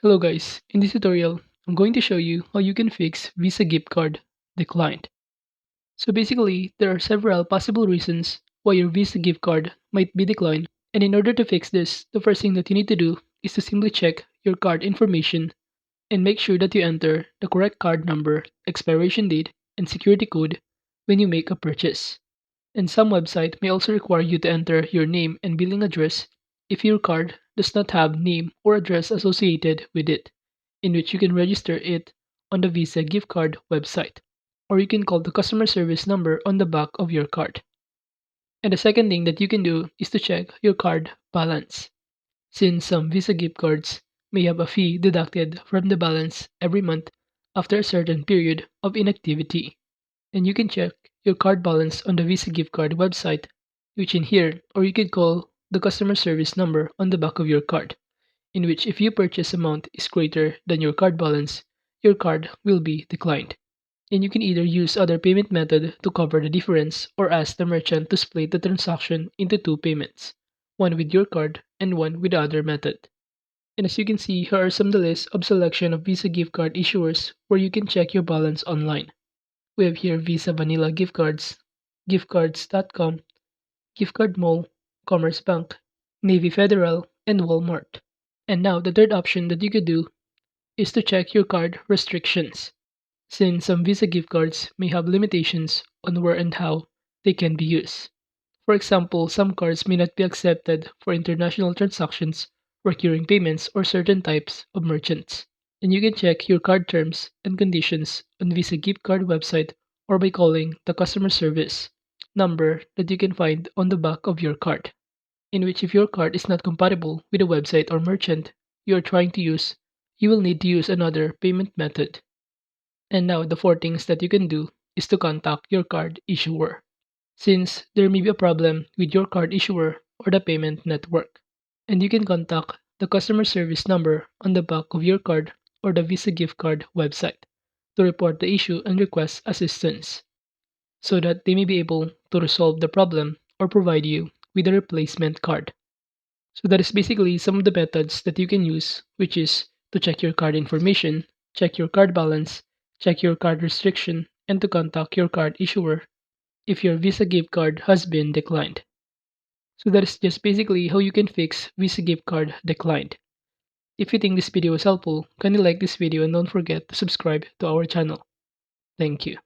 Hello guys, in this tutorial, I'm going to show you how you can fix Visa gift card declined. So basically, there are several possible reasons why your Visa gift card might be declined. And in order to fix this, the first thing that you need to do is to simply check your card information and make sure that you enter the correct card number, expiration date, and security code when you make a purchase. And some website may also require you to enter your name and billing address if your card does not have name or address associated with it, in which you can register it on the Visa gift card website, or you can call the customer service number on the back of your card. And the second thing that you can do is to check your card balance, since some Visa gift cards may have a fee deducted from the balance every month after a certain period of inactivity. And you can check your card balance on the Visa gift card website, which in here, or you can call the customer service number on the back of your card, in which if your purchase amount is greater than your card balance, your card will be declined. And you can either use other payment method to cover the difference or ask the merchant to split the transaction into two payments, one with your card and one with the other method. And as you can see, here are some of the list of selection of Visa gift card issuers where you can check your balance online. We have here Visa Vanilla gift cards, giftcards.com, Gift Card Mall, Commerce Bank, Navy Federal, and Walmart. And now the third option that you could do is to check your card restrictions, since some Visa gift cards may have limitations on where and how they can be used. For example, some cards may not be accepted for international transactions, recurring payments, or certain types of merchants. And you can check your card terms and conditions on Visa gift card website or by calling the customer service number that you can find on the back of your card, in which if your card is not compatible with the website or merchant you are trying to use, you will need to use another payment method. And now the four things that you can do is to contact your card issuer, since there may be a problem with your card issuer or the payment network. And you can contact the customer service number on the back of your card or the Visa gift card website to report the issue and request assistance, so that they may be able to resolve the problem or provide you with a replacement card. So that is basically some of the methods that you can use, which is to check your card information, check your card balance, check your card restriction, and to contact your card issuer if your Visa gift card has been declined. So that is just basically how you can fix Visa gift card declined. If you think this video was helpful, kindly like this video and don't forget to subscribe to our channel. Thank you.